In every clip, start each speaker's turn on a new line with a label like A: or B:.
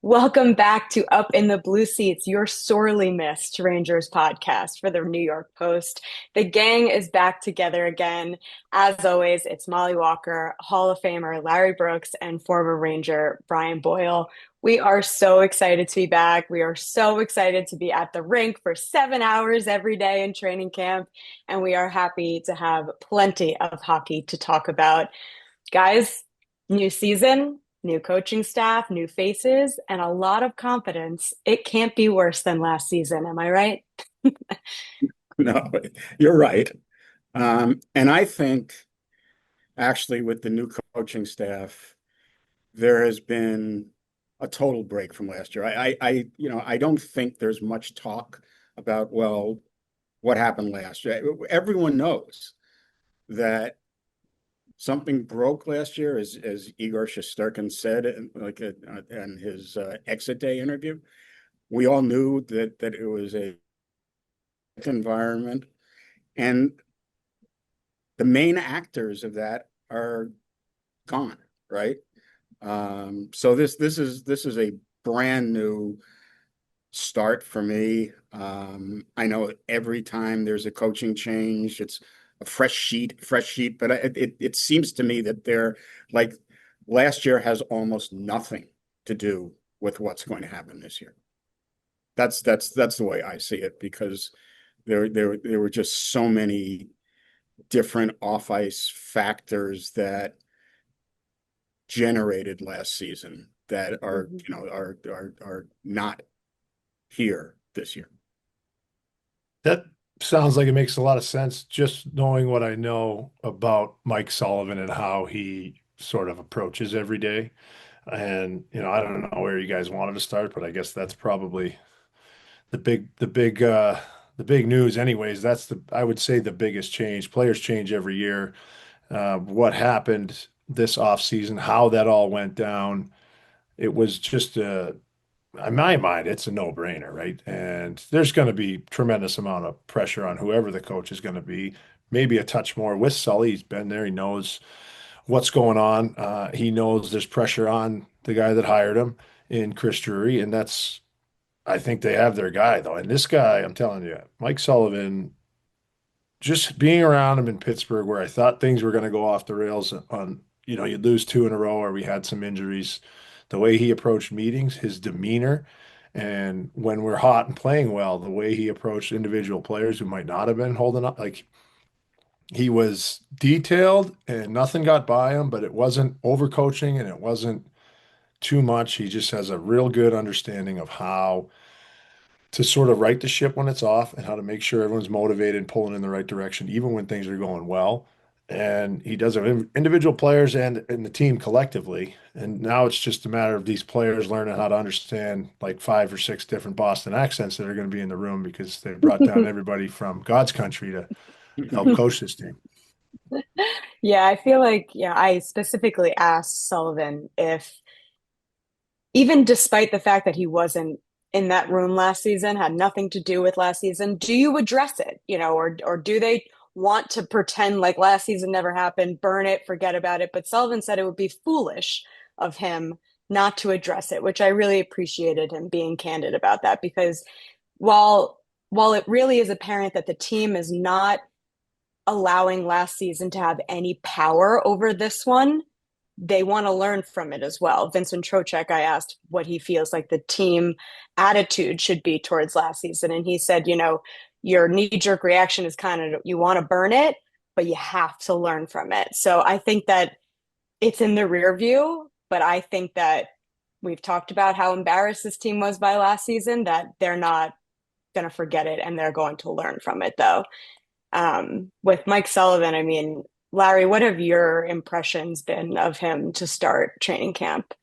A: Welcome back to Up in the Blue Seats, your sorely missed Rangers podcast for the New York Post. The gang is back together again. As always, it's Mollie Walker, Hall of Famer Larry Brooks, and former Ranger Brian Boyle. We are so excited to be back. We are so excited to be at the rink for 7 hours every day in training camp. And we are happy to have plenty of hockey to talk about. Guys, new season, new coaching staff, new faces, and a lot of confidence. It can't be worse than last season. Am I right?
B: No, you're right. And I think actually with the new coaching staff, there has been a total break from last year. I don't think there's much talk about, well, what happened last year. Everyone knows that something broke last year, as Igor Shesterkin said, in his exit day interview. We all knew that it was a environment, and the main actors of that are gone, right? So this is a brand new start for me. I know every time there's a coaching change, it's a fresh sheet. But it seems to me that they're like last year has almost nothing to do with what's going to happen this year. That's the way I see it, because there were just so many different off ice factors that generated last season that are
A: Mhm.
B: are not here this year.
C: That sounds like it makes a lot of sense, just knowing what I know about Mike Sullivan and how he sort of approaches every day. And, I don't know where you guys wanted to start, but I guess that's probably the big news anyways. I would say the biggest change. Players change every year. What happened this offseason, how that all went down. It was just in my mind, it's a no-brainer, right? And there's going to be tremendous amount of pressure on whoever the coach is going to be. Maybe a touch more with Sully. He's been there. He knows what's going on. He knows there's pressure on the guy that hired him in Chris Drury, and I think they have their guy though. And this guy, I'm telling you, Mike Sullivan, just being around him in Pittsburgh, where I thought things were going to go off the rails on, you'd lose two in a row, or we had some injuries. The way he approached meetings, his demeanor, and when we're hot and playing well, the way he approached individual players who might not have been holding up, like he was detailed and nothing got by him, but it wasn't overcoaching and it wasn't too much. He just has a real good understanding of how to sort of right the ship when it's off and how to make sure everyone's motivated and pulling in the right direction, even when things are going well. And he does it with individual players and the team collectively. And now it's just a matter of these players learning how to understand like five or six different Boston accents that are going to be in the room because they brought down everybody from God's country to help coach this team.
A: Yeah, I feel like, I specifically asked Sullivan if, even despite the fact that he wasn't in that room last season, had nothing to do with last season, do you address it? Or do they want to pretend like last season never happened, burn it, forget about it? But Sullivan said it would be foolish of him not to address it, which I really appreciated him being candid about that because while while it really is apparent that the team is not allowing last season to have any power over this one, they want to learn from it as well. Vincent Trocek, I asked what he feels like the team attitude should be towards last season. And he said, your knee jerk reaction is kind of, you want to burn it, but you have to learn from it. So I think that it's in the rear view, but I think that we've talked about how embarrassed this team was by last season, that they're not going to forget it and they're going to learn from it, though. With Mike Sullivan, I mean, Larry, what have your impressions been of him to start training camp?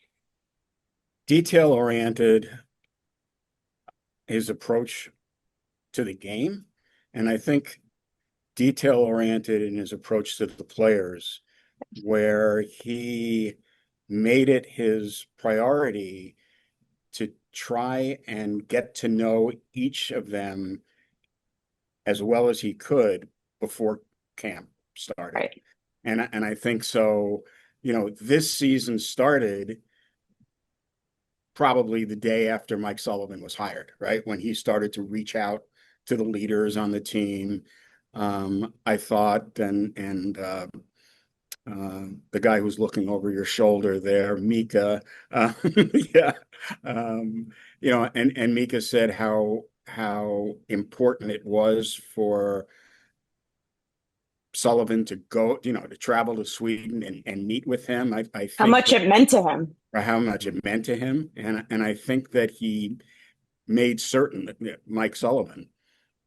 B: Detail oriented, his approach to the game, and I think detail oriented in his approach to the players, where he made it his priority to try and get to know each of them as well as he could before camp started.
A: Right.
B: And I think so, this season started probably the day after Mike Sullivan was hired, right? When he started to reach out to the leaders on the team. I thought, the guy who's looking over your shoulder there, Mika, uh, yeah, and Mika said how important it was for Sullivan to go, to travel to Sweden and meet with him. I
A: How
B: think
A: much
B: that
A: it meant to him.
B: how much it meant to him, and I think that he made certain that Mike Sullivan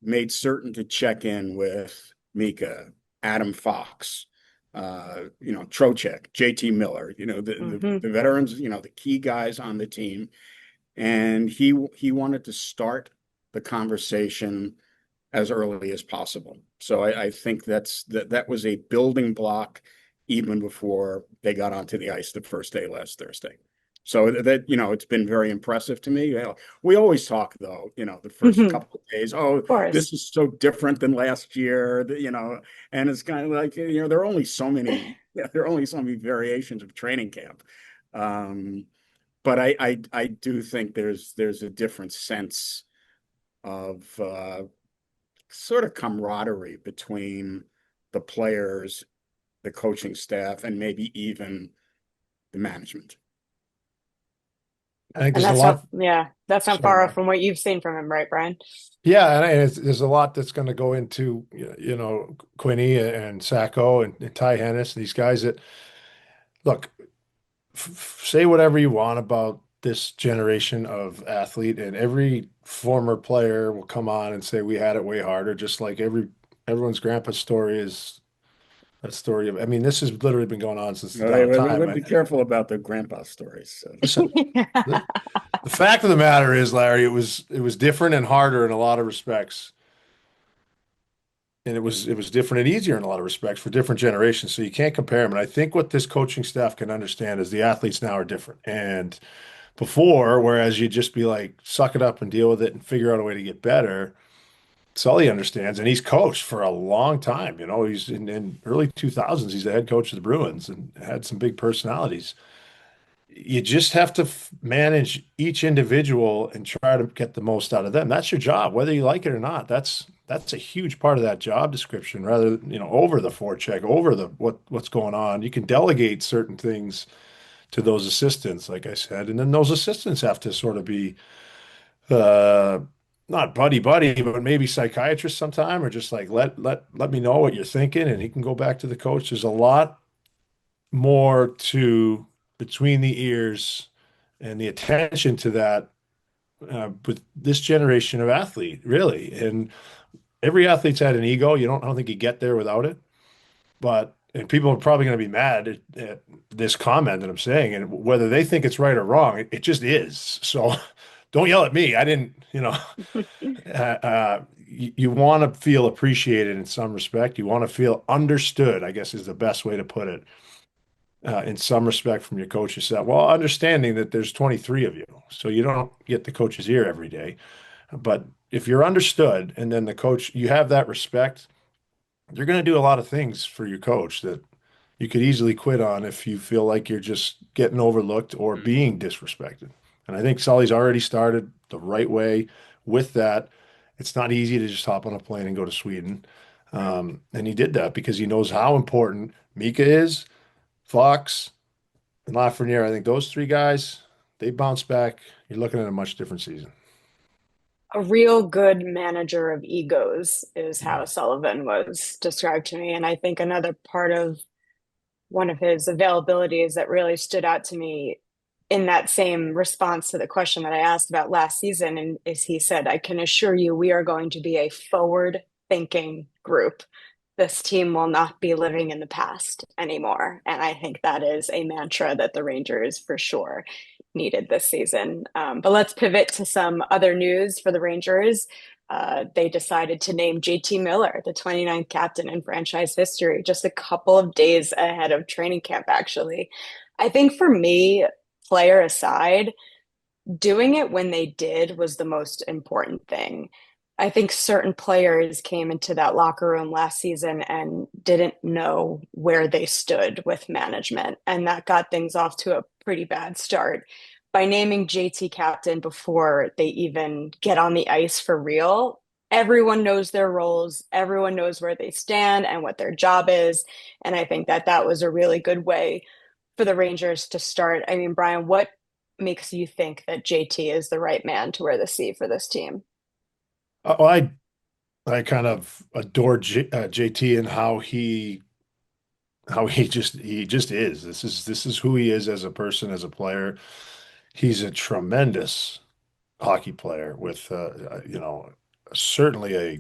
B: made certain to check in with Mika, Adam Fox, Trocheck, JT Miller,
A: Hmm.
B: the veterans, the key guys on the team. And he wanted to start the conversation as early as possible. So I think that was a building block even before they got onto the ice the first day last Thursday. So that, it's been very impressive to me. We always talk though, the first
A: Of
B: couple of days, oh,
A: course.
B: this is so different than last year, and it's kind of like, there are only so many variations of training camp. Um, but I do think there's a different sense of sort of camaraderie between the players, the coaching staff, and maybe even the management.
C: I think
A: And
C: there's a
A: that's not,
C: lot.
A: yeah, that's not
C: Sorry,
A: far off
C: Mark.
A: from what you've seen from him, right, Brian?
C: Yeah, and there's a lot that's going to go into Quinny and Sacco and Ty Hennis, these guys that look. Say whatever you want about this generation of athlete, and every former player will come on and say we had it way harder, just like everyone's grandpa's story is that story of. I mean, this has literally been going on since the
B: Well,
C: dawn of time.
B: be careful about the grandpa stories. So.
C: Listen, the fact of the matter is, Larry, it was different and harder in a lot of respects. And it was different and easier in a lot of respects for different generations. So you can't compare them. And I think what this coaching staff can understand is the athletes now are different. And before, whereas you'd just be like, suck it up and deal with it and figure out a way to get better. Sully understands, and he's coached for a long time. He's in early 2000s. He's the head coach of the Bruins and had some big personalities. You just have to manage each individual and try to get the most out of them. That's your job, whether you like it or not. That's a huge part of that job description. Rather, over the forecheck, over the what's going on, you can delegate certain things to those assistants, like I said, and then those assistants have to sort of be uh, not buddy buddy, but maybe psychiatrist sometime, or just like let me know what you're thinking, and he can go back to the coach. There's a lot more to between the ears and the attention to that with this generation of athlete, really. And every athlete's had an ego. I don't think you get there without it. But and people are probably going to be mad at this comment that I'm saying, and whether they think it's right or wrong, it just is. So don't yell at me. I didn't, you want to feel appreciated in some respect. You want to feel understood, I guess is the best way to put it, in some respect from your coach's staff. Well, understanding that there's 23 of you, so you don't get the coach's ear every day. But if you're understood and then the coach, you have that respect, you're going to do a lot of things for your coach that you could easily quit on if you feel like you're just getting overlooked or being disrespected. And I think Sully's already started the right way with that. It's not easy to just hop on a plane and go to Sweden.
B: Right.
C: And he did that because he knows how important Mika is, Fox, and Lafreniere. I think those three guys, they bounce back. You're looking at a much different season.
A: A real good manager of egos is how Sullivan was described to me. And I think another part of one of his availabilities that really stood out to me in that same response to the question that I asked about last season, and is he said, I can assure you we are going to be a forward thinking group. This team will not be living in the past anymore. And I think that is a mantra that the Rangers for sure needed this season. But let's pivot to some other news for the Rangers. They decided to name JT Miller the 29th captain in franchise history, just a couple of days ahead of training camp, actually. I think for me, player aside, doing it when they did was the most important thing. I think certain players came into that locker room last season and didn't know where they stood with management, and that got things off to a pretty bad start. by naming JT captain before they even get on the ice for real, everyone knows their roles, everyone knows where they stand and what their job is. And I think that that was a really good way for the Rangers to start. I mean, Brian, what makes you think that JT is the right man to wear the C for this team?
C: Oh, I kind of adore JT and how he just is. This is who he is as a person, as a player. He's a tremendous hockey player with certainly a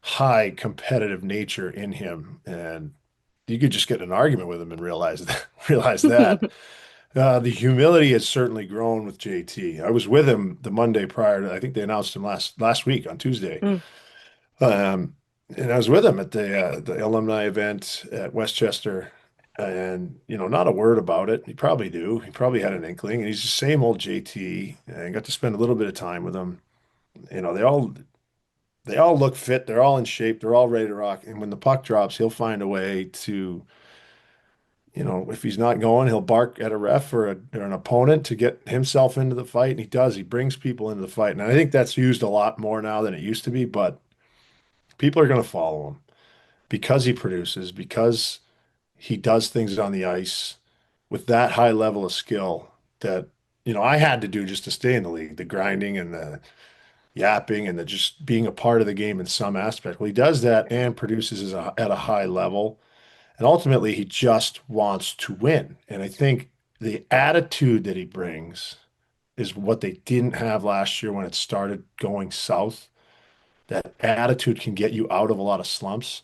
C: high competitive nature in him, and you could just get in an argument with him and realize that realize that. The humility has certainly grown with JT. I was with him the Monday prior to, I think they announced him last week on Tuesday.
A: Mm,
C: Um, and I was with him at the alumni event at Westchester, and not a word about it. He probably do. He probably had an inkling, and he's the same old JT. And I got to spend a little bit of time with him. They all look fit. They're all in shape. They're all ready to rock. And when the puck drops, he'll find a way to, if he's not going, he'll bark at a ref or an opponent to get himself into the fight. And he does. He brings people into the fight. And I think that's used a lot more now than it used to be. But people are going to follow him because he produces, because he does things on the ice with that high level of skill that, I had to do just to stay in the league, the grinding and the yapping and the just being a part of the game in some aspect. Well, he does that and produces at a high level. And ultimately, he just wants to win. And I think the attitude that he brings is what they didn't have last year when it started going south. That attitude can get you out of a lot of slumps.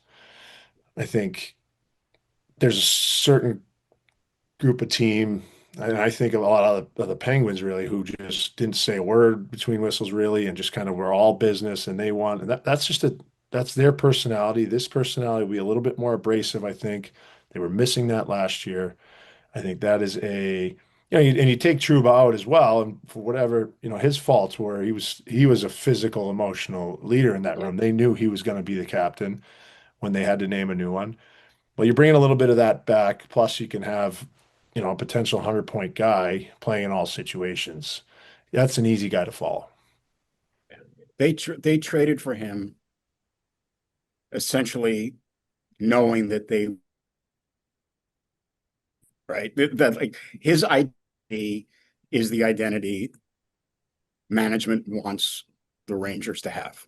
C: I think there's a certain group of team, and I think of a lot of the Penguins really, who just didn't say a word between whistles really, and just kind of were all business and they won. And that's their personality. This personality will be a little bit more abrasive, I think. They were missing that last year. I think that is and you take Trouba out as well, and for whatever, his faults were, he was a physical, emotional leader in that
A: yeah.
C: room. They knew he was going to be the captain when they had to name a new one. Well, you're bringing a little bit of that back. Plus, you can have, a potential 100-point guy playing in all situations. That's an easy guy to follow.
B: They traded for him essentially knowing that they right that like his identity is the identity management wants the Rangers to have.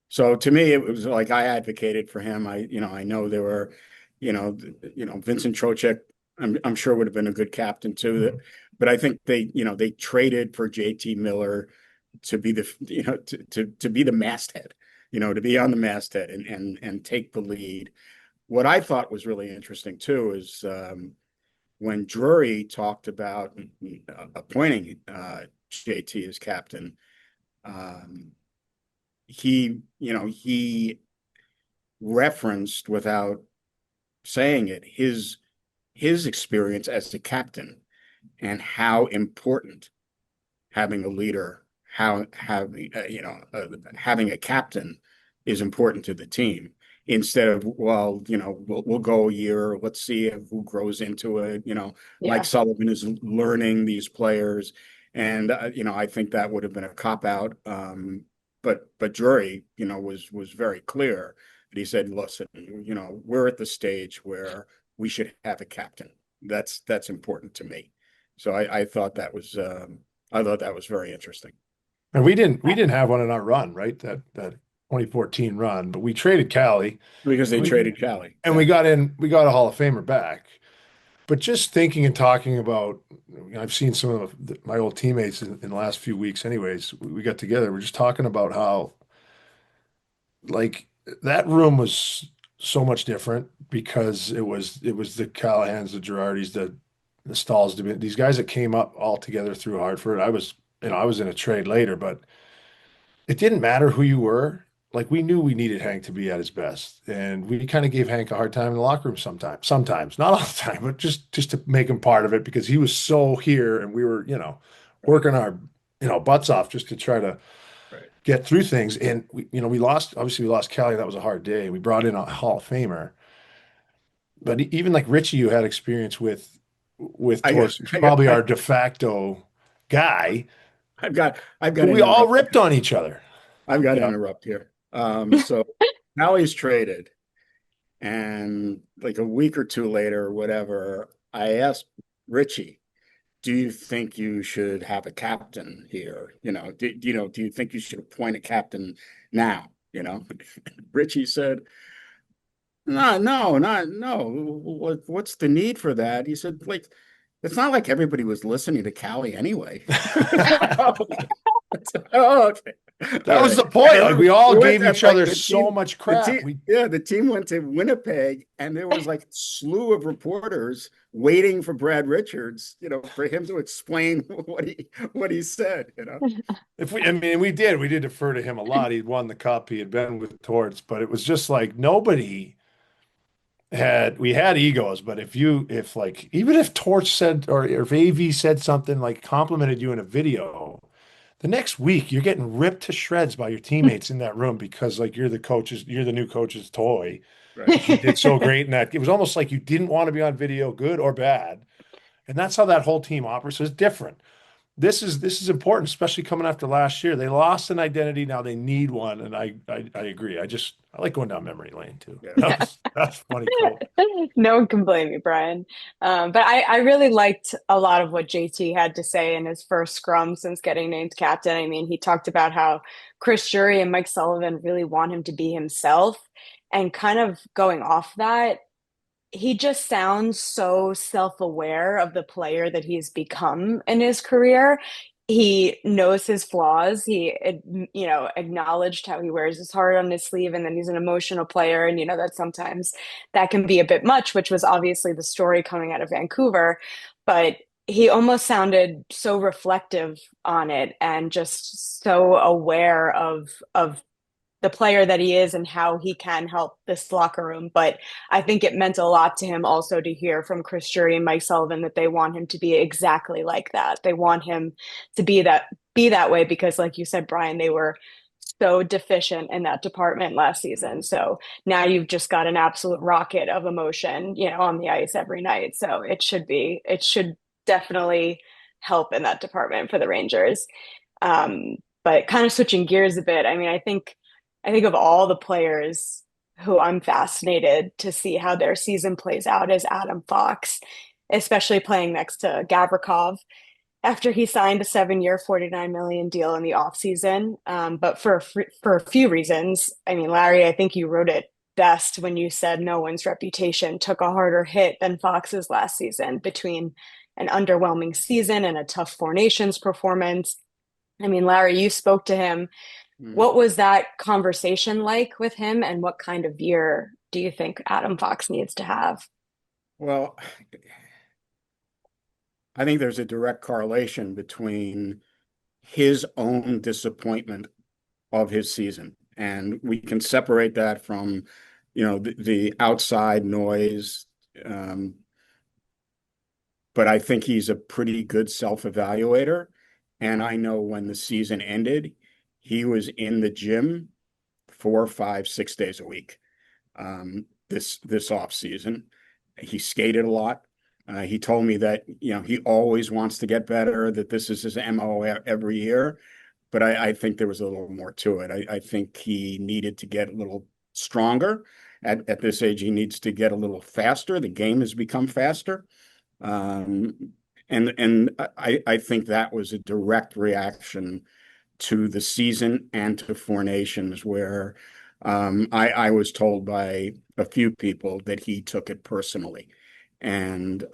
B: So to me, it was like I advocated for him. I know there were, Vincent Trocheck. I'm sure would have been a good captain too. But I think they traded for JT Miller to be to be the masthead, to be on the masthead and take the lead. What I thought was really interesting too is when Drury talked about appointing JT as captain. Um, he referenced without saying it his experience as a captain and how important having a leader, how having having a captain is important to the team. Instead of, well, we'll go a year, let's see who grows into it. Mike
A: Yeah.
B: Sullivan is learning these players, and I think that would have been a cop out. But Drury, was very clear that he said, listen, we're at the stage where we should have a captain. That's important to me. So I thought that was very interesting
C: And we didn't have one in our run, right? That 2014 run, but we traded Cali
B: because
C: and
B: they
C: we
B: traded Cali.
C: and
B: Yeah.
C: we got a Hall of Famer back. But just thinking and talking about, I've seen some of my old teammates in the last few weeks. Anyways, we got together. We're just talking about how like that room was so much different because it was the Callahans, the Girardis, the Stalls, these guys that came up all together through Hartford. I was in a trade later, but it didn't matter who you were. Like we knew we needed Hank to be at his best, and we kind of gave Hank a hard time in the locker room sometimes. Sometimes, not all the time, but just to make him part of it because he was so here, and we were,
B: Right.
C: working our, butts off just to try to
B: Right.
C: get through things. And we lost. Obviously, we lost Kelly. That was a hard day. We brought in a Hall of Famer, but even like Richie, you had experience with
B: I guess.
C: Torts, who's probably our de facto. guy,
B: I've got
C: but
B: to
C: we all
B: interrupt.
C: ripped on each other.
B: I've got
C: You
B: to
C: know,
B: interrupt here. So Allie's traded, and like a week or two later, or whatever, I asked Richie, "Do you think you should have a captain here? Do you think you should appoint a captain now?" Richie said, "No, no, not no. What's the need for that?" He said, "Like, it's not like everybody was listening to Callie anyway." Oh, okay.
C: that
B: All
C: was
B: right.
C: the
B: And
C: point. Like we all
B: we went
C: gave
B: to
C: each
B: like
C: other so much crap. We
B: the team went to Winnipeg, and there was like a slew of reporters waiting for Brad Richards, for him to explain what he said.
C: if we I mean we did defer to him a lot. He'd won the cup, he had been with Torts, but it was just like nobody had we had egos, but if like even if Torch said or if AV said something like complimented you in a video, the next week you're getting ripped to shreds by your teammates in that room because like you're the new coach's toy
B: Right.
C: because you did so great in that. It was almost like you didn't want to be on video, good or bad. And that's how that whole team operates. So it's different. This is important, especially coming after last year. They lost an identity, now they need one, and I agree. I like going down memory lane too.
B: Yeah.
C: That's a funny quote.
A: No one can blame me, Brian. But I really liked a lot of what JT had to say in his first scrum since getting named captain. I mean, he talked about how Chris Jury and Mike Sullivan really want him to be himself. And kind of going off that, he just sounds so self-aware of the player that he's become in his career. He knows his flaws. Acknowledged how he wears his heart on his sleeve, and then he's an emotional player, and that sometimes that can be a bit much, which was obviously the story coming out of Vancouver. But he almost sounded so reflective on it and just so aware of the player that he is and how he can help this locker room. But I think it meant a lot to him also to hear from Chris Jury and Mike Sullivan that they want him to be exactly like that. They want him to be that way because, like you said, Brian, they were so deficient in that department last season. So now you've just got an absolute rocket of emotion, on the ice every night. So it should definitely help in that department for the Rangers. But kind of switching gears a bit, I mean, I think of all the players who I'm fascinated to see how their season plays out is Adam Fox, especially playing next to Gavrikov after he signed a 7-year, 49 million deal in the offseason. But for a few reasons. I mean, Larry, I think you wrote it best when you said no one's reputation took a harder hit than Fox's last season between an underwhelming season and a tough Four Nations performance. I mean, Larry, you spoke to him.
B: Mm.
A: What was that conversation like with him, and what kind of year do you think Adam Fox needs to have?
B: Well, I think there's a direct correlation between his own disappointment of his season, and we can separate that from, the outside noise. Um, but I think he's a pretty good self-evaluator. And I know when the season ended, he was in the gym 4, 5, 6 days a week. This off season, he skated a lot. He told me that he always wants to get better. That this is his MO every year. But I think there was a little more to it. I think he needed to get a little stronger. At this age, he needs to get a little faster. The game has become faster. Um, and I think that was a direct reaction to the season and to Four Nations, where I was told by a few people that he took it personally. And,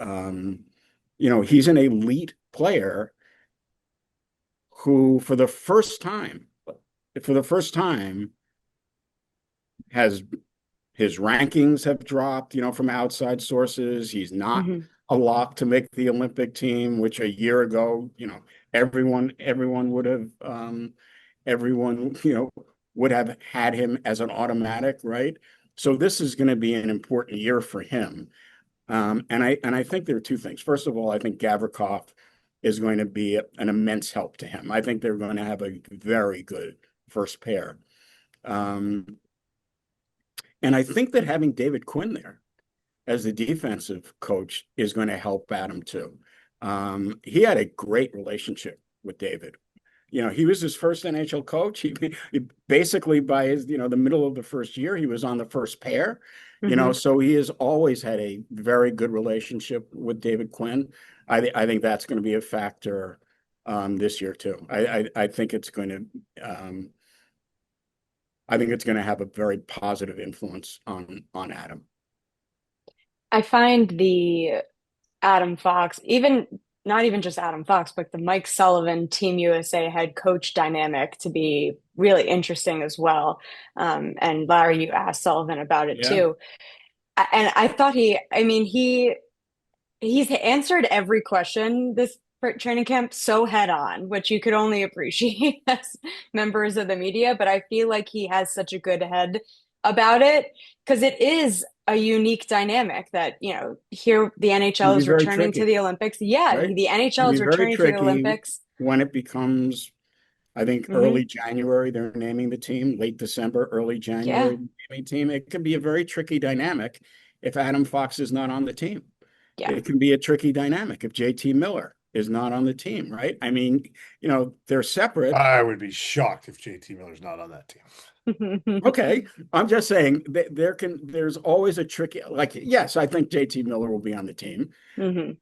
B: he's an elite player who, for the first time, has his rankings have dropped, from outside sources. He's not
A: Mm-hmm.
B: a lock to make the Olympic team, which a year ago, everyone everyone, would have had him as an automatic, right? So this is going to be an important year for him. And I think there are two things. First of all, I think Gavrikov is going to be an immense help to him. I think they're going to have a very good first pair. Um, and I think that having David Quinn there as the defensive coach is going to help Adam too. He had a great relationship with David. He was his first NHL coach. He basically by the middle of the first year, he was on the first pair.
A: Hmm.
B: So he has always had a very good relationship with David Quinn. I think that's going to be a factor this year too. I think it's going to have a very positive influence on Adam.
A: I find the Adam Fox, even not even just Adam Fox, but the Mike Sullivan Team USA head coach dynamic to be really interesting as well. And Larry, you asked Sullivan about it
B: Yeah,
A: too. And I thought I mean, he's answered every question this training camp so head on, which you could only appreciate as members of the media. But I feel like he has such a good head about it because it is a unique dynamic that, here the
B: it can
A: NHL
B: be
A: is
B: very
A: returning to
B: tricky,
A: the Olympics. Yeah,
B: right?
A: the
B: It can
A: NHL
B: be
A: is
B: very
A: returning to the
B: tricky
A: Olympics.
B: when it becomes, I think,
A: Hmm.
B: early January, they're naming the team, late December, early
A: Yeah,
B: January, naming team. It can be a very tricky dynamic if Adam Fox is not on the team.
A: yeah.
B: It can be a tricky dynamic if JT Miller is not on the team, right? I mean, they're separate.
C: I would be shocked if JT Miller's not on that team.
B: Okay, I'm just saying that there's always a tricky, like, yes, I think JT Miller will be on the team,
A: Hmm.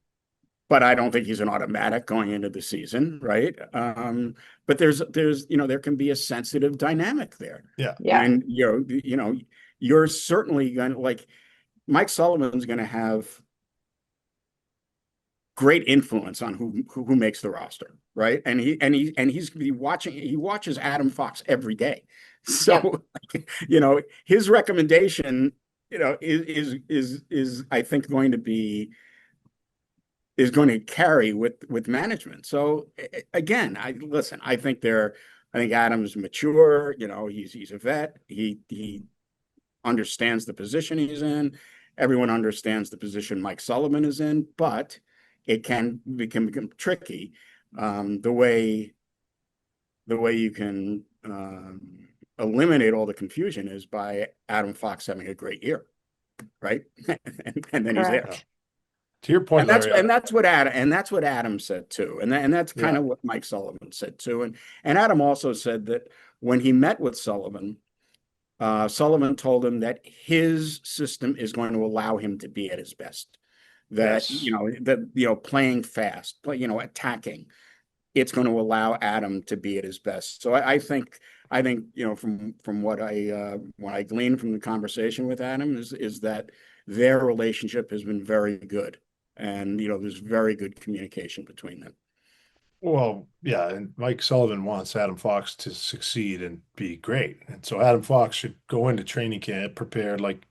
B: but I don't think he's an automatic going into the season, right? But there can be a sensitive dynamic there.
C: Yeah.
A: Yeah,
B: And you're certainly going to, like, Mike Sullivan's going to have great influence on who makes the roster, right? And he's he watches Adam Fox every day.
A: yep,
B: So, his recommendation, is I think going to carry with management. So again, I think Adam's mature, he's a vet. He understands the position he's in. Everyone understands the position Mike Sullivan is in, but become tricky. The way you can eliminate all the confusion is by Adam Fox having a great year, right? and then he's there.
C: Yeah. To your point,
B: And that's
C: Larry,
B: and that's what Adam said too, and that's kind
C: yeah.
B: of what Mike Sullivan said too, and Adam also said that when he met with Sullivan, Sullivan told him that his system is going to allow him to be at his best. That
C: Yes.
B: playing fast, attacking, it's going to allow Adam to be at his best. So I think from what I gleaned from the conversation with Adam is that their relationship has been very good, and there's very good communication between them.
C: Well, yeah, and Mike Sullivan wants Adam Fox to succeed and be great. And so Adam Fox should go into training camp prepared, like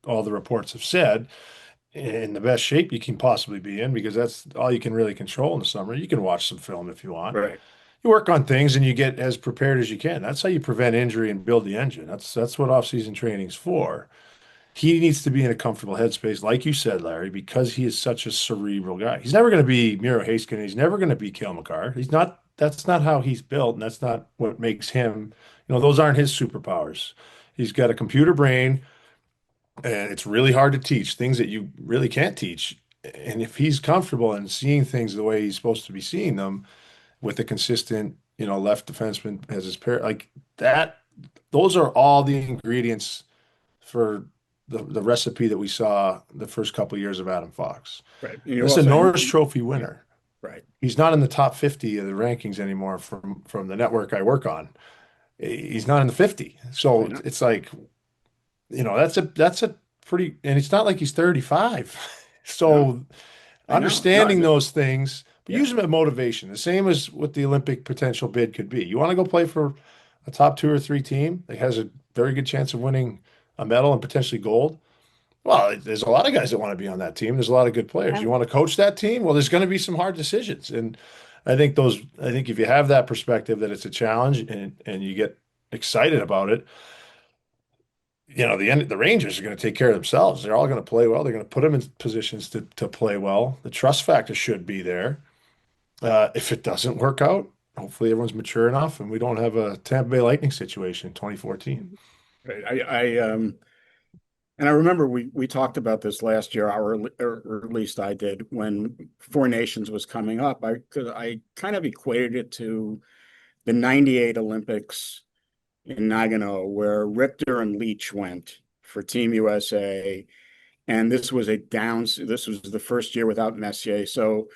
C: all the reports have said, in the best shape you can possibly be in, because that's all you can really control in the summer. You can watch some film if you want.
B: Right.
C: You work on things and you get as prepared as you can. That's how you prevent injury and build the engine. That's what off-season training's for. He needs to be in a comfortable headspace, like you said, Larry, because he is such a cerebral guy. He's never going to be Miro Heiskanen. He's never going to be Cale Makar. He's not. That's not how he's built, and that's not what makes him. Those aren't his superpowers. He's got a computer brain, and it's really hard to teach things that you really can't teach. And if he's comfortable in seeing things the way he's supposed to be seeing them, with a consistent, left defenseman as his pair, like that, those are all the ingredients for the recipe that we saw the first couple of years of Adam Fox.
B: Right. And you
C: This is a
B: also and,
C: Norris Trophy
B: yeah,
C: winner.
B: right.
C: He's not in the top 50 of the rankings anymore from the network I work on. He's not in the 50.
B: I
C: So
B: know.
C: it's like, that's a pretty, and it's not like he's 35.
B: No,
C: So
B: I know. No,
C: understanding those things, but
B: yeah.
C: use them as motivation, the same as what the Olympic potential bid could be. You want to go play for a top two or three team that has a very good chance of winning a medal and potentially gold. Well, there's a lot of guys that want to be on that team. There's a lot of good players.
A: yeah.
C: You want to coach that team? Well, there's going to be some hard decisions. And I think if you have that perspective that it's a challenge and you get excited about it, the Rangers are going to take care of themselves. They're all going to play well. They're going to put them in positions to play well. The trust factor should be there. If it doesn't work out, hopefully everyone's mature enough and we don't have a Tampa Bay Lightning situation in 2014.
B: Right. I And I remember we talked about this last year, or at least I did, when Four Nations was coming up. I kind of equated it to the '98 Olympics in Nagano, where Richter and Leach went for Team USA, and this was the first year without Messier, so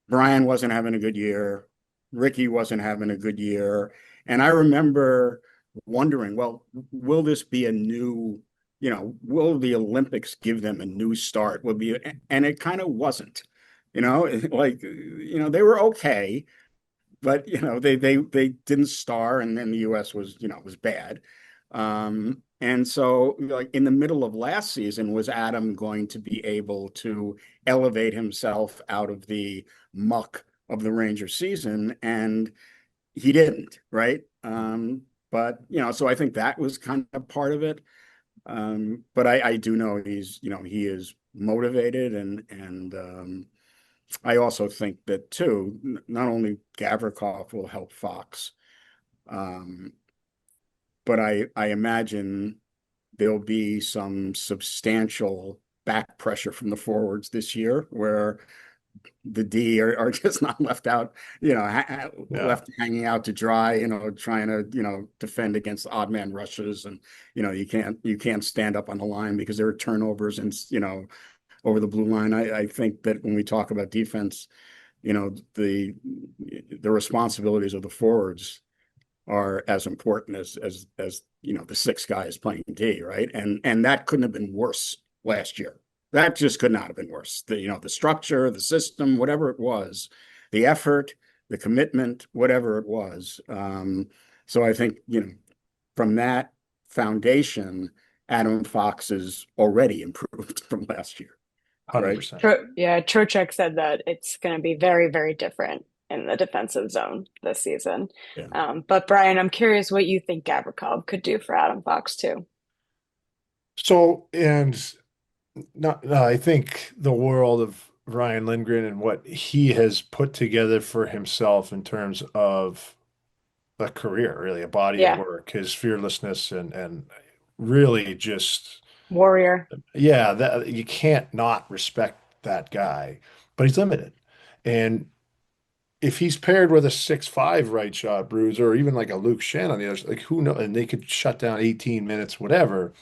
B: Brian wasn't having a good year. Ricky wasn't having a good year. And I remember wondering, well, will this be a new, will the Olympics give them a new start? And it kind of wasn't, like, they were okay, but they didn't star, and then the US was bad. And so, like, in the middle of last season, was Adam going to be able to elevate himself out of the muck of the Ranger season? And he didn't, right? But so I think that was kind of part of it. But I do know he is motivated, and I also think that too, not only Gavrikov will help Fox, um, but I imagine there'll be some substantial back pressure from the forwards this year, where the D are just not left out,
C: Yeah.
B: left hanging out to dry, trying to, defend against odd man rushes, and you can't stand up on the line because there are turnovers, and over the blue line. I think that when we talk about defense, the responsibilities of the forwards are as important as the six guys playing D, right? And that couldn't have been worse last year. That just could not have been worse. The structure, the system, whatever it was, the effort, the commitment, whatever it was. So I think, from that foundation, Adam Fox is already improved from last year, right?
C: 100%.
A: Yeah, Trocheck said that it's going to be very, very different in the defensive zone this season.
B: Yeah.
A: But Brian, I'm curious what you think Gavrikov could do for Adam Fox too.
C: So, and not, no, I think the world of Ryan Lindgren and what he has put together for himself in terms of a career, really a body of
A: Yeah,
C: work, his fearlessness and really just
A: Warrior.
C: yeah, that you can't not respect that guy, but he's limited. And if he's paired with a 6'5" right shot bruiser, or even like a Luke Shen on the other, like who knows, and they could shut down 18 minutes, whatever.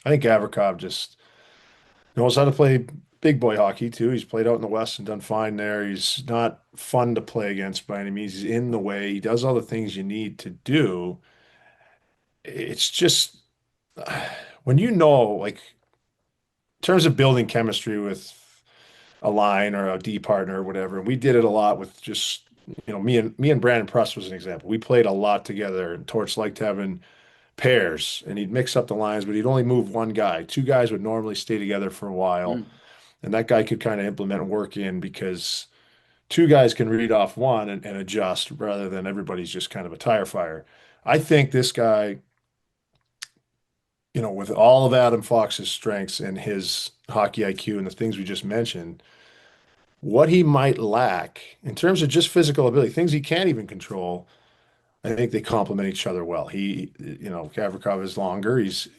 C: I think Gavrikov just knows how to play big boy hockey too. He's played out in the West and done fine there. He's not fun to play against by any means. He's in the way. He does all the things you need to do. It's just when like in terms of building chemistry with a line or a D partner or whatever. And we did it a lot with just, me and Brandon Press was an example. We played a lot together, and Torch liked having pairs, and he'd mix up the lines, but he'd only move one guy. Two guys would normally stay together for a while,
B: Mm.
C: and that guy could kind of implement work in because two guys can read off one and adjust rather than everybody's just kind of a tire fire. I think this guy, with all of Adam Fox's strengths and his hockey IQ and the things we just mentioned, what he might lack in terms of just physical ability, things he can't even control, I think they complement each other well. Gavrikov is longer, he's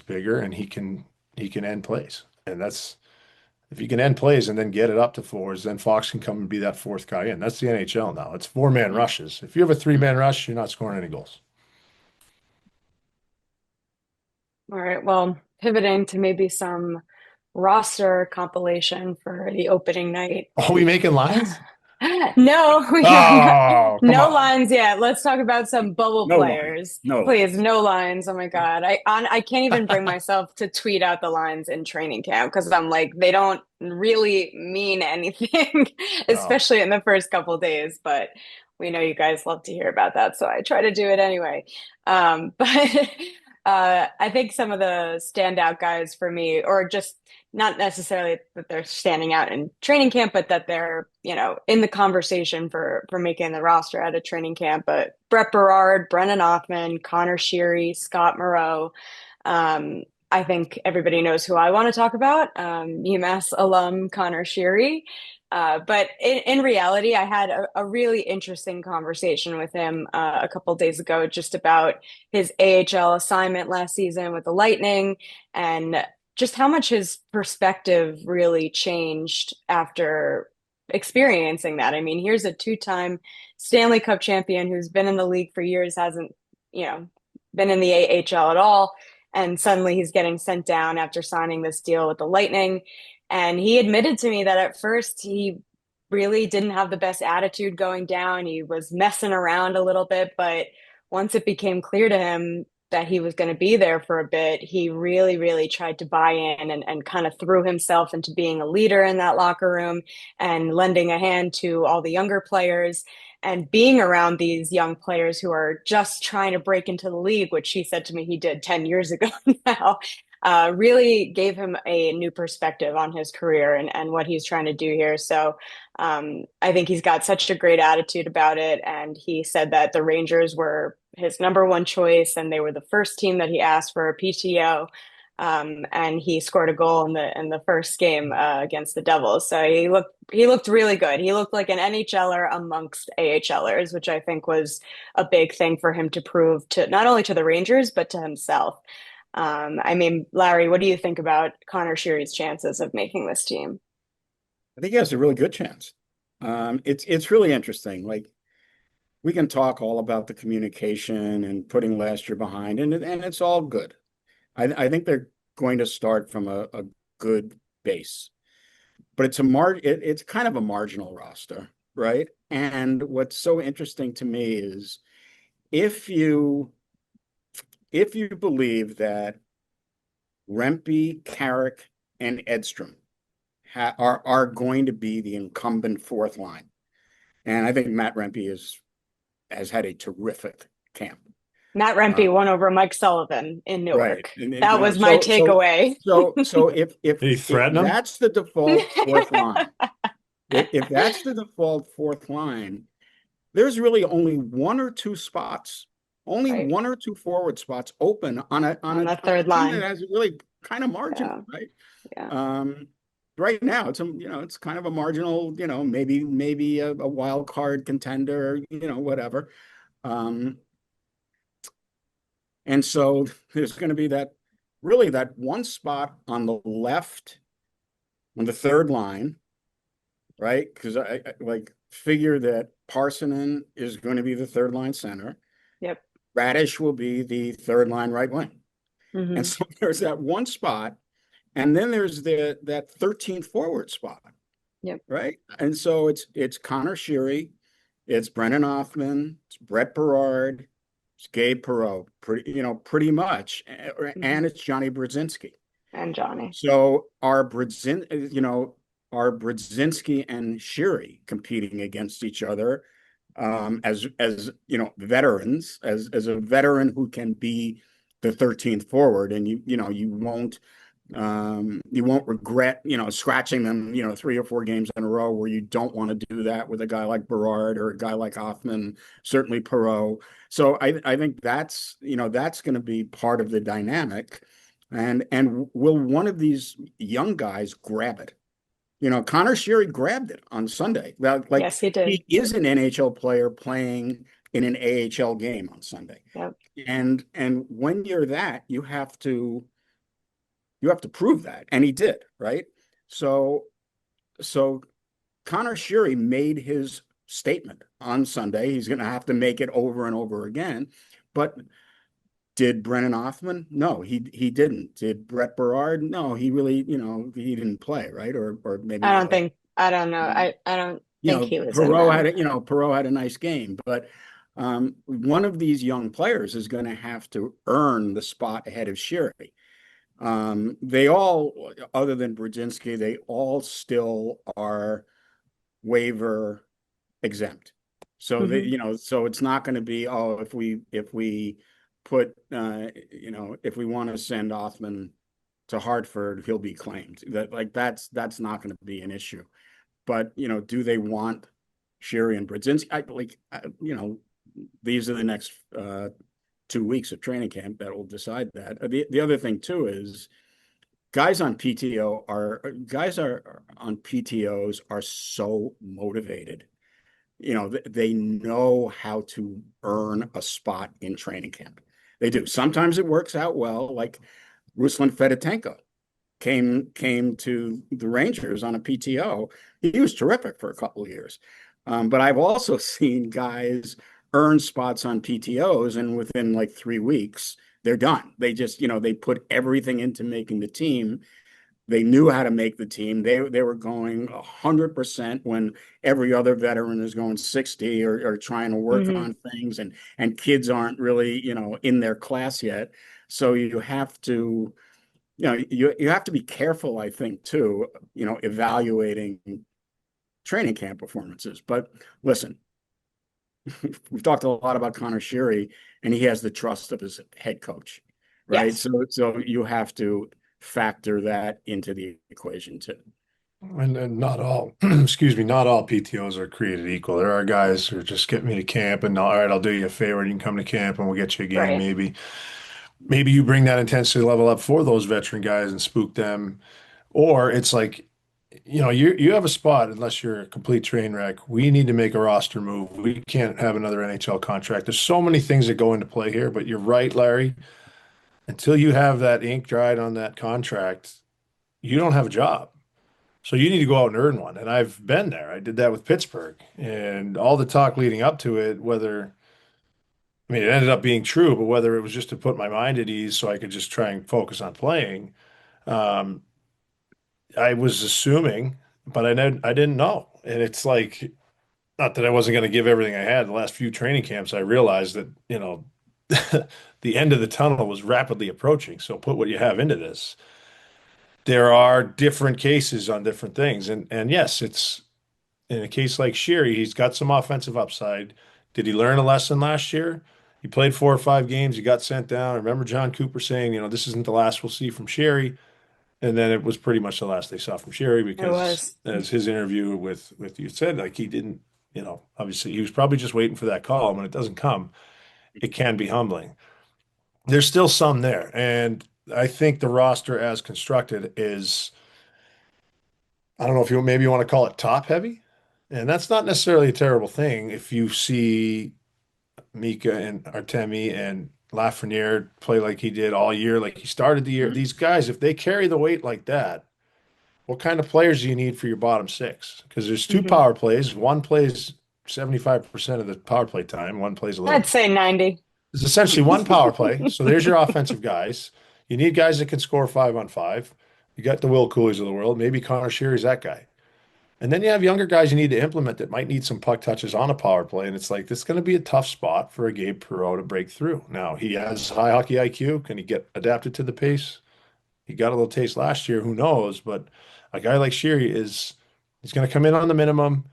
C: bigger, and he can end plays. And that's if he can end plays and then get it up to fours, then Fox can come and be that fourth guy in. That's the NHL now. It's four-man
B: Mm.
C: rushes. If you have a three-man rush, you're not scoring any goals.
A: All right. Well, pivoting to maybe some roster compilation for the opening night.
C: Are we making lines?
A: No,
C: Oh, come
A: no
C: on.
A: lines yet. Let's talk about some bubble
B: No lines.
A: players.
B: No
A: Please,
B: lines.
A: no lines. Oh my God. I can't even bring myself to tweet out the lines in training camp because I'm like, they don't really mean anything,
C: No.
A: especially in the first couple days. But we know you guys love to hear about that, so I try to do it anyway. But I think some of the standout guys for me, or just not necessarily that they're standing out in training camp, but that they're, in the conversation for making the roster at a training camp. But Brett Berard, Brennan Othman, Connor Sheary, Scott Moreau. I think everybody knows who I want to talk about. UMass alum Connor Sheary. But in reality, I had a really interesting conversation with him a couple days ago just about his AHL assignment last season with the Lightning and just how much his perspective really changed after experiencing that. I mean, here's a two-time Stanley Cup champion who's been in the league for years, hasn't, been in the AHL at all, and suddenly he's getting sent down after signing this deal with the Lightning. And he admitted to me that at first he really didn't have the best attitude going down. He was messing around a little bit, but once it became clear to him that he was going to be there for a bit, he really, really tried to buy in and kind of threw himself into being a leader in that locker room and lending a hand to all the younger players and being around these young players who are just trying to break into the league, which he said to me he did 10 years ago now, really gave him a new perspective on his career and what he's trying to do here. So I think he's got such a great attitude about it. And he said that the Rangers were his number one choice and they were the first team that he asked for a PTO. And he scored a goal in the first game against the Devils. So he looked really good. He looked like an NHLer amongst AHLers, which I think was a big thing for him to prove to not only to the Rangers but to himself. I mean, Larry, what do you think about Connor Sheary's chances of making this team?
B: I think he has a really good chance. It's really interesting. Like we can talk all about the communication and putting last year behind, and it's all good. I think they're going to start from a good base, but it's kind of a marginal roster, right? And what's so interesting to me is if you if you believe that Rempe, Carrick, and Edstrom are going to be the incumbent fourth line, and I think Matt Rempe has had a terrific camp.
A: Matt
B: Uh,
A: Rempe won over Mike Sullivan in
B: right,
A: Newark.
B: and
A: That was my takeaway.
B: so
C: Did he
B: if
C: threaten him?
B: that's the default fourth line, if that's the default fourth line, there's really only one or two spots, only
A: Right.
B: one or two forward spots open on a on
A: On
B: a
A: the
B: on a
A: third
B: team that
A: line.
B: has really kind of marginal,
A: Yeah.
B: right?
A: Yeah.
B: Um, right now it's kind of a marginal, maybe a wild card contender, whatever. Um, and so there's going to be that one spot on the left on the third line, right? Because I like figure that Parsonen is going to be the third line center.
A: Yep.
B: Radish will be the third line right wing. And
A: Hmm.
B: so there's that one spot, and then there's that 13th forward spot,
A: Yep.
B: right? And so it's Connor Sheary, it's Brennan Othman, it's Brett Berard, it's Gabe Perreault, pretty much,
A: Hmm.
B: and it's Johnny Brodzinski.
A: And Johnny.
B: So are Brodzinski and Sheary competing against each other as veterans, as a veteran who can be the 13th forward, and you won't regret scratching them 3 or 4 games in a row where you don't want to do that with a guy like Berard or a guy like Hoffman, certainly Perreault. So I think that's going to be part of the dynamic. And will one of these young guys grab it? Connor Sheary grabbed it on Sunday. Like
A: Yes, he did.
B: he is an NHL player playing in an AHL game on Sunday.
A: Yep.
B: And when you're that, you have to prove that. And he did, right? So Connor Sheary made his statement on Sunday. He's going to have to make it over and over again. But did Brennan Othman? No, he didn't. Did Brett Berard? No, he really, he didn't play, right? Or maybe
A: I don't know. I don't think he was in
B: Perot
A: there.
B: had a nice game, but one of these young players is going to have to earn the spot ahead of Sheary. They all, other than Brzezinski, they all still are waiver exempt. So
A: Hmm.
B: so it's not going to be, oh, if we put, if we want to send Othman to Hartford, he'll be claimed. That's not going to be an issue. But do they want Sherry and Brzezinski? These are the next 2 weeks of training camp that will decide that. The other thing too is guys are on PTOs are so motivated. They know how to earn a spot in training camp. They do. Sometimes it works out well, like Ruslan Fedotenko came to the Rangers on a PTO. He was terrific for a couple of years. But I've also seen guys earn spots on PTOs, and within like 3 weeks, they're done. They just, they put everything into making the team. They knew how to make the team. They were going 100% when every other veteran is going 60 or trying to work
A: Hmm.
B: on things, and kids aren't really, in their class yet. So you have to be careful, I think, too, evaluating training camp performances. But listen, we've talked a lot about Connor Sheary, and he has the trust of his head coach, right?
A: Yes.
B: So you have to factor that into the equation too.
C: And not all, excuse me, not all PTOs are created equal. There are guys who are just get me to camp and all right, I'll do you a favor. You can come to camp and we'll get you a game.
A: Right.
C: Maybe you bring that intensity level up for those veteran guys and spook them. Or it's like, you have a spot unless you're a complete train wreck. We need to make a roster move. We can't have another NHL contract. There's so many things that go into play here, but you're right, Larry. Until you have that ink dried on that contract, you don't have a job. So you need to go out and earn one. And I've been there. I did that with Pittsburgh. And all the talk leading up to it, it ended up being true, but whether it was just to put my mind at ease so I could just try and focus on playing, um, I was assuming, but I didn't know. And it's like, not that I wasn't going to give everything I had. The last few training camps, I realized that, the end of the tunnel was rapidly approaching. So put what you have into this. There are different cases on different things. And yes, it's in a case like Sheary, he's got some offensive upside. Did he learn a lesson last year? He played 4 or 5 games. He got sent down. I remember John Cooper saying, this isn't the last we'll see from Sheary. And then it was pretty much the last they saw from Sheary
A: It
C: because
A: was.
C: as his interview with you said, like he didn't, obviously he was probably just waiting for that call. When it doesn't come, it can be humbling. There's still some there. And I think the roster as constructed is, I don't know if you want to call it top heavy. And that's not necessarily a terrible thing if you see Mika and Artemi and Lafreniere play like he did all year, like he started the year.
B: Mhm.
C: These guys, if they carry the weight like that, what kind of players do you need for your bottom six? Because there's two
A: Hmm.
C: power plays. One plays 75% of the power play time. One plays a
A: I'd
C: little.
A: say 90.
C: It's essentially one power play. So there's your offensive guys. You need guys that can score 5-on-5. You got the Will Coolies of the world. Maybe Connor Sheary's that guy. And then you have younger guys you need to implement that might need some puck touches on a power play. And it's like, this is going to be a tough spot for a Gabe Perreault to break through. Now, he has high hockey IQ. Can he get adapted to the pace? He got a little taste last year. Who knows? But a guy like Sheary he's going to come in on the minimum.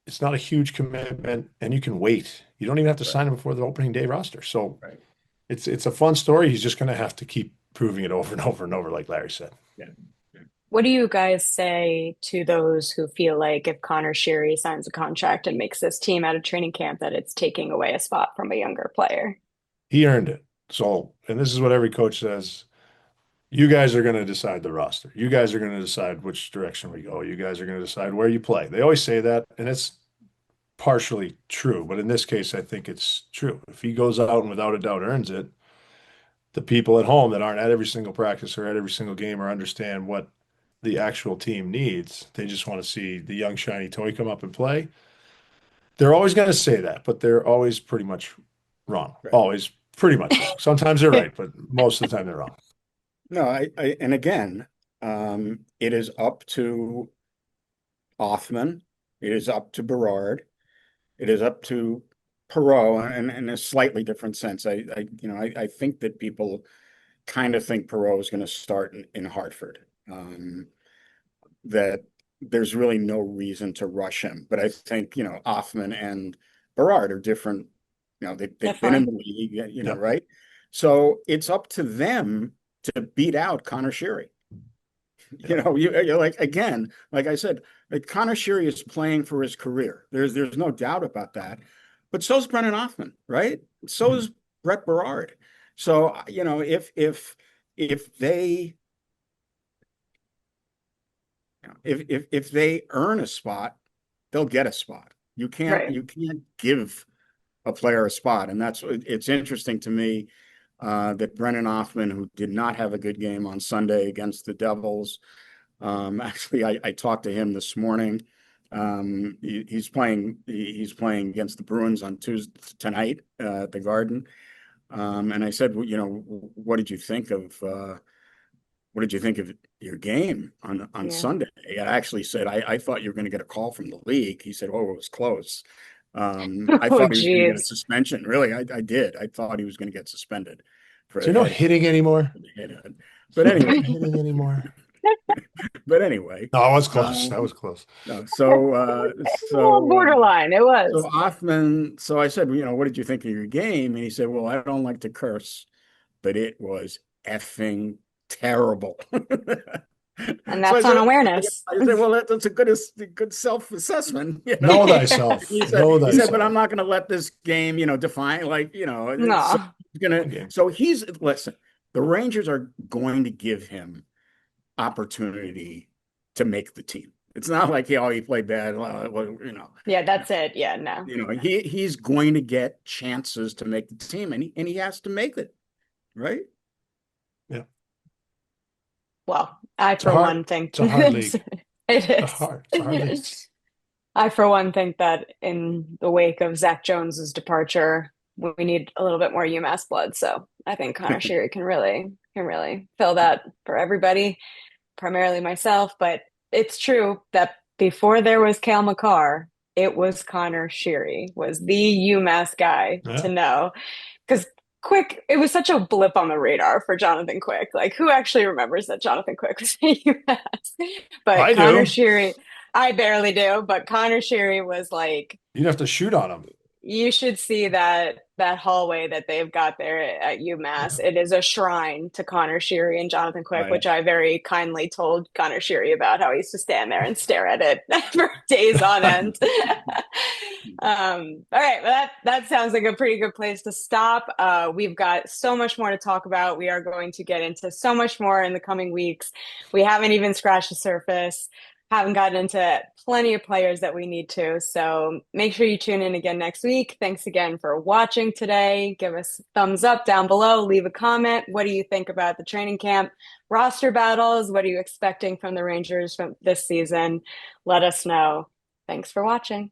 C: It's not a huge commitment, and you can wait. You don't even have to
B: Right,
C: sign him before the opening day roster. So
B: right.
C: it's a fun story. He's just going to have to keep proving it over and over and over, like Larry said.
B: Yeah. Yeah.
A: What do you guys say to those who feel like if Connor Sheary signs a contract and makes this team out of training camp, that it's taking away a spot from a younger player?
C: He earned it. So, and this is what every coach says. You guys are going to decide the roster. You guys are going to decide which direction we go. You guys are going to decide where you play. They always say that, and it's partially true, but in this case, I think it's true. If he goes out and without a doubt earns it, the people at home that aren't at every single practice or at every single game or understand what the actual team needs, they just want to see the young shiny toy come up and play. They're always going to say that, but they're always pretty much wrong.
B: Right.
C: Always pretty much wrong. Sometimes they're right, but most of the time they're wrong.
B: No, and again, it is up to Othman. It is up to Berard. It is up to Perot, and in a slightly different sense. I think that people kind of think Perot is going to start in Hartford. That there's really no reason to rush him. But I think, Othman and Berard are different. They've been in
A: Definitely.
B: the league,
C: Yep.
B: right? So it's up to them to beat out Connor Sheary.
C: Yep.
B: You're like, again, like I said, like Connor Sheary is playing for his career. There's no doubt about that. But so's Brennan Othman, right? So
C: Mhm.
B: is Brett Berard. So, if they if they earn a spot, they'll get a spot.
A: Right.
B: You can't give a player a spot, and it's interesting to me that Brennan Hoffman, who did not have a good game on Sunday against the Devils, actually, I talked to him this morning. He's playing against the Bruins on Tuesday tonight at the Garden. And I said, well, what did you think of your game on
A: Yeah.
B: Sunday? I actually said, I thought you were going to get a call from the league. He said, oh, it was close. I
A: Oh,
B: thought he was going to get a
A: geez.
B: suspension. Really, I did. I thought he was going to get suspended for
C: So
B: a
C: you're not
B: head.
C: hitting anymore.
B: But
C: You're
B: anyway,
C: not hitting anymore.
B: but anyway,
C: No, I was close. That
B: um,
C: was close.
B: no,
A: Well, borderline, it
B: so
A: was.
B: Hoffman. So I said, what did you think of your game? And he said, well, I don't like to curse, but it was effing terrible.
A: And
B: So
A: that's on awareness.
B: I said, well, that's a good self-assessment.
C: Know
A: Yes.
C: thyself. Know
B: He said, but
C: thyself.
B: I'm not going to let this game, define so
A: No.
B: he's gonna,
C: One game.
B: so he's, listen, the Rangers are going to give him opportunity to make the team. It's not like, he played bad. Well.
A: Yeah, that's it. Yeah, no.
B: He's going to get chances to make the team, and he has to make it, right?
C: Yeah.
A: Well, I
C: It's a
A: for
C: hard,
A: one think
C: it's a hard league.
A: it
C: It's a hard league.
A: is. I for one think that in the wake of Zach Jones's departure, we need a little bit more UMass blood. So I think Connor Sheary can really fill that for everybody, primarily myself. But it's true that before there was Cale Makar, it was Connor Sheary was the UMass guy to
C: Yeah,
A: know. Because Quick, it was such a blip on the radar for Jonathan Quick. Like, who actually remembers that Jonathan Quick was at UMass? But
C: I
A: Connor
C: do.
A: Sheary, I barely do, but Connor Sheary was like,
C: You'd have to shoot on him.
A: you should see that hallway that they've got there at UMass.
C: Yeah.
A: It is a shrine to Connor Sheary and Jonathan Quick,
B: I
A: which I very kindly told Connor Sheary about how he used to stand there and stare at it for days on end. All right, well that sounds like a pretty good place to stop. We've got so much more to talk about. We are going to get into so much more in the coming weeks. We haven't even scratched the surface, haven't gotten into plenty of players that we need to. So make sure you tune in again next week. Thanks again for watching today. Give us a thumbs up down below. Leave a comment. What do you think about the training camp roster battles? What are you expecting from the Rangers from this season? Let us know. Thanks for watching.